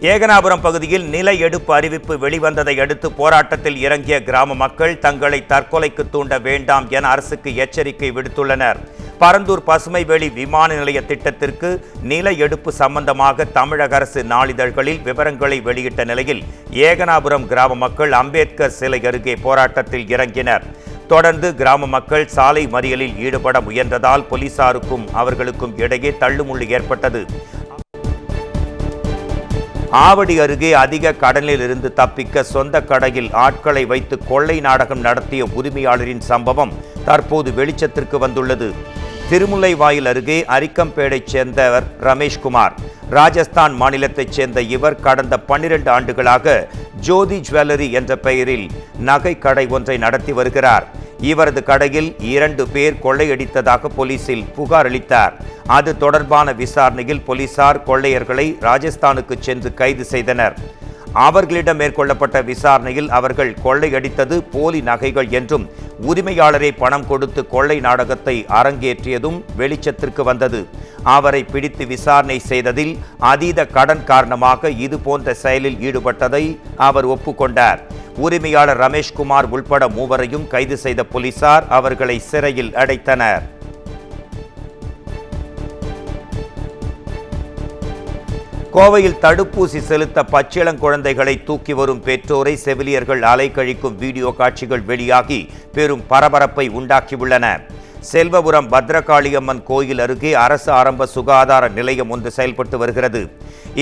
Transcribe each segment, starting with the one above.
ஏகனாபுரம் பகுதியில் நில எடுப்பு அறிவிப்பு வெளிவந்ததை அடுத்து போராட்டத்தில் இறங்கிய கிராம மக்கள் தங்களை தற்கொலைக்கு தூண்ட வேண்டாம் என அரசுக்கு எச்சரிக்கை விடுத்துள்ளனர். பரந்தூர் பசுமைவேலி விமான நிலைய திட்டத்திற்கு நில எடுப்பு சம்பந்தமாக தமிழக அரசு நாளிதழ்களில் விவரங்களை வெளியிட்ட நிலையில் ஏகனாபுரம் கிராம மக்கள் அம்பேத்கர் சிலை அருகே போராட்டத்தில் இறங்கினர். தொடர்ந்து கிராம மக்கள் சாலை மறியலில் ஈடுபட முயன்றதால் போலீசாருக்கும் அவர்களுக்கும் இடையே தள்ளுமுள்ளு ஏற்பட்டது. ஆவடி அருகே அதிக கடனில் இருந்து தப்பிக்க சொந்த கடையில் ஆட்களை வைத்து கொள்ளை நாடகம் நடத்திய உரிமையாளரின் சம்பவம் தற்போது வெளிச்சத்திற்கு வந்துள்ளது. திருமுல்லைவாயில் அருகே அரிக்கம்பேடைச் சேர்ந்தவர் ரமேஷ்குமார். ராஜஸ்தான் மாநிலத்தைச் சேர்ந்த இவர் கடந்த 12 ஆண்டுகளாக ஜோதி ஜுவல்லரி என்ற பெயரில் நகை கடை ஒன்றை நடத்தி வருகிறார். இவரது கடையில் 2 பேர் கொள்ளையடித்ததாக போலீசில் புகார் அளித்தார். அது தொடர்பான விசாரணையில் போலீசார் கொள்ளையர்களை ராஜஸ்தானுக்கு சென்று கைது செய்தனர். அவர்களிடம் மேற்கொள்ளப்பட்ட விசாரணையில் அவர்கள் கொள்ளையடித்தது போலி நகைகள் என்றும் உரிமையாளரை பணம் கொடுத்து கொள்ளை நாடகத்தை அரங்கேற்றியதும் வெளிச்சத்திற்கு வந்தது. அவரை பிடித்து விசாரணை செய்ததில் அதீத கடன் காரணமாக இது போன்ற செயலில் ஈடுபட்டதை அவர் ஒப்புக்கொண்டார். உரிமையாளர் ரமேஷ்குமார் உள்பட 3வரையும் கைது செய்த போலீசார் அவர்களை சிறையில் அடைத்தனர். கோவையில் தடுப்பூசி செலுத்த பச்சிளங்குழந்தைகளை தூக்கி வரும் பெற்றோரை செவிலியர்கள் அலைக்கழிக்கும் வீடியோ காட்சிகள் வெளியாகி பெரும் பரபரப்பை உண்டாக்கியுள்ளன. செல்வபுரம் பத்ரகாளியம்மன் கோயில் அருகே அரசு ஆரம்ப சுகாதார நிலையம் ஒன்று செயல்பட்டு வருகிறது.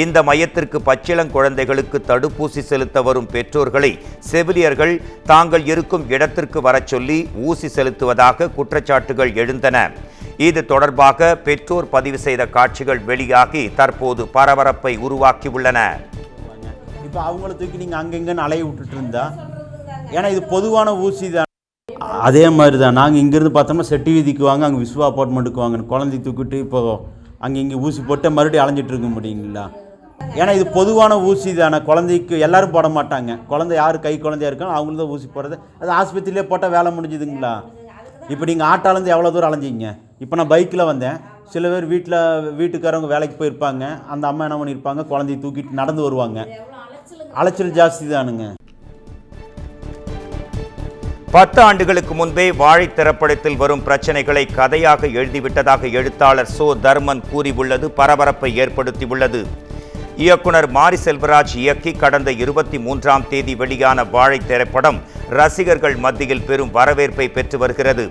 இந்த மையத்திற்கு பச்சிளங்குழந்தைகளுக்கு தடுப்பூசி செலுத்த வரும் பெற்றோர்களை செவிலியர்கள் தாங்கள் இருக்கும் இடத்திற்கு வரச் சொல்லி ஊசி செலுத்துவதாக குற்றச்சாட்டுகள் எழுந்தன. இது தொடர்பாக பெற்றோர் பதிவு செய்த காட்சிகள் வெளியாகி தற்போது பரபரப்பை உருவாக்கியுள்ளன. இப்போ அவங்கள தூக்கி நீங்கள் அங்கெங்கன்னு அலைய விட்டுட்டு இருந்தா, ஏன்னா இது பொதுவான ஊசி தான். அதே மாதிரி தான் நாங்கள் இங்கேருந்து பார்த்தோம்னா செட்டி வீதிக்கு வாங்க, அங்கே விஸ்வா அப்பார்ட்மெண்ட்டுக்கு வாங்க, குழந்தை தூக்கிட்டு இப்போ அங்கே இங்கே ஊசி போட்டு மறுபடியும் அலைஞ்சிட்டு இருக்க முடியுங்களா? ஏன்னா இது பொதுவான ஊசி தானே, குழந்தைக்கு எல்லாரும் போட மாட்டாங்க. குழந்தை யார் கை குழந்தையா இருக்காங்க அவங்களுக்கு தான் ஊசி போடுறது. அது ஆஸ்பத்திரியிலே போட்டால் வேலை முடிஞ்சுதுங்களா? இப்போ நீங்கள் ஆட்டாலேருந்து எவ்வளோ தூரம் அலைஞ்சிங்க? இப்போ நான் பைக்கில் வந்தேன். சில பேர் வீட்டுக்காரவங்க வேலைக்கு போயிருப்பாங்க, அந்த அம்மா என்ன பண்ணியிருப்பாங்க, குழந்தைய தூக்கிட்டு நடந்து வருவாங்க. அலைச்சல் ஜாஸ்தி தானுங்க. 10 ஆண்டுகளுக்கு முன்பே வாழை திரைப்படத்தில் வரும் பிரச்சனைகளை கதையாக எழுதிவிட்டதாக எழுத்தாளர் சோ தர்மன் கூறியுள்ளது பரபரப்பை ஏற்படுத்தியுள்ளது. இயக்குனர் மாரி செல்வராஜ் இயக்கி கடந்த 23ஆம் தேதி வெளியான வாழை திரைப்படம் ரசிகர்கள் மத்தியில் பெரும் வரவேற்பை பெற்று வருகிறது.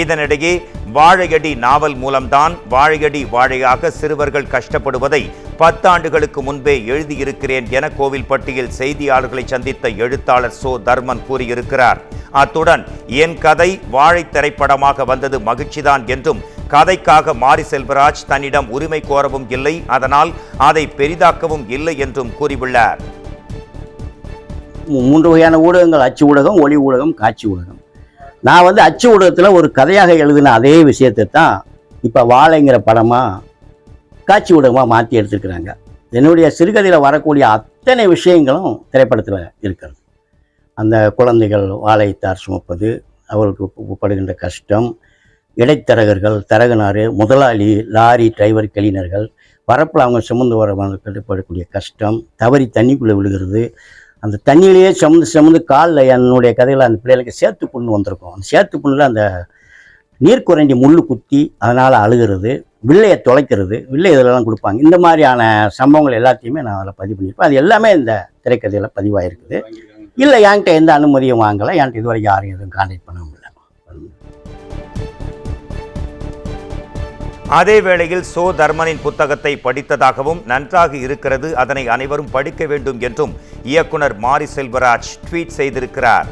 இதனிடையே வாழையடி நாவல் மூலம்தான் வாழையடி வாழையாக சிறுவர்கள் கஷ்டப்படுவதை 10 ஆண்டுகளுக்கு முன்பே எழுதியிருக்கிறேன் என கோவில்பட்டியில் செய்தியாளர்களை சந்தித்த எழுத்தாளர் சோ தர்மன் கூறியிருக்கிறார். அத்துடன் என் கதை வாழை திரைப்படமாக வந்தது மகிழ்ச்சிதான் என்றும், கதைக்காக மாரி செல்வராஜ் தன்னிடம் உரிமை கோரவும் இல்லை, அதனால் அதை பெரிதாக்கவும் இல்லை என்றும் கூறியுள்ளார். 3 வகையான ஊடகங்கள்: அச்சு ஊடகம், ஒளி ஊடகம், காட்சி ஊடகம். நான் அச்சு ஊடகத்தில் ஒரு கதையாக எழுதின அதே விஷயத்தை தான் இப்போ வாழைங்கிற படமாக காட்சி ஊடகமாக மாற்றி எடுத்துருக்குறாங்க. என்னுடைய சிறுகதையில் வரக்கூடிய அத்தனை விஷயங்களும் திரைப்படத்தில் இருக்கிறது. அந்த குழந்தைகள் வாழைத்தார் சுமப்பது, அவர்களுக்கு படுகின்ற கஷ்டம், இடைத்தரகர்கள், தரகனாறு, முதலாளி, லாரி டிரைவர், கிளீனர்கள், வரப்பில் அவங்க சுமந்து வரக்கூடிய கஷ்டம், தவறி தண்ணிக்குள்ளே விழுகிறது, அந்த தண்ணியிலேயே சுமந்து காலில் என்னுடைய கதையில் அந்த பிள்ளைகளுக்கு சேத்து புண்ணு வந்திருக்கும். அந்த சேத்து புண்ணில் அந்த நீர்க்குறைஞ்சி முள் குத்தி அதனால் அழுகிறது, வில்லையை தொலைக்கிறது, வில்லை இதெல்லாம் கொடுப்பாங்க. இந்த மாதிரியான சம்பவங்கள் எல்லாத்தையுமே நான் அதில் பதிவு பண்ணியிருப்பேன். அது எல்லாமே இந்த திரைக்கதையில் பதிவாயிருக்குது. இல்லை, என்கிட்ட எந்த அனுமதியும் வாங்கலை, என்கிட்ட இதுவரைக்கும் யாரும் எதுவும் கான்டாக்ட் பண்ண முடியல. அதே வேளையில் சோ தர்மனின் புத்தகத்தை படித்ததாகவும் நன்றாக இருக்கிறது, அதனை அனைவரும் படிக்க வேண்டும் என்றும் இயக்குனர் மாரி செல்வராஜ் ட்வீட் செய்திருக்கிறார்.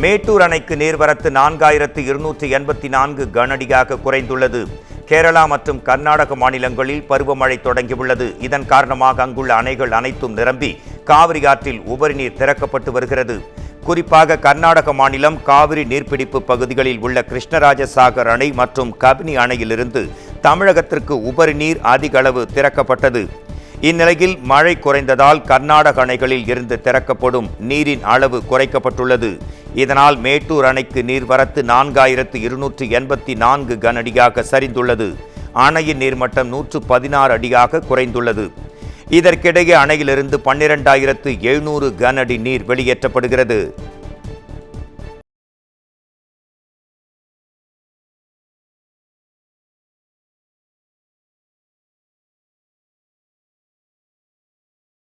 மேட்டூர் அணைக்கு நீர்வரத்து 4284 கனஅடியாக குறைந்துள்ளது. கேரளா மற்றும் கர்நாடக மாநிலங்களில் பருவமழை தொடங்கியுள்ளது. இதன் காரணமாக அங்குள்ள அணைகள் அனைத்தும் நிரம்பி காவிரி ஆற்றில் உபரி நீர் திறக்கப்பட்டு வருகிறது. குறிப்பாக கர்நாடக மாநிலம் காவிரி நீர்பிடிப்பு பகுதிகளில் உள்ள கிருஷ்ணராஜசாகர் அணை மற்றும் கபினி அணையிலிருந்து தமிழகத்திற்கு உபரி நீர் அதிக அளவு திறக்கப்பட்டது. இந்நிலையில் மழை குறைந்ததால் கர்நாடக அணைகளில் இருந்து திறக்கப்படும் நீரின் அளவு குறைக்கப்பட்டுள்ளது. இதனால் மேட்டூர் அணைக்கு நீர்வரத்து 4284 கனஅடியாக சரிந்துள்ளது. அணையின் நீர்மட்டம் 116 அடியாக குறைந்துள்ளது. இதற்கிடையே அணையிலிருந்து 12,700 கன அடி நீர் வெளியேற்றப்படுகிறது.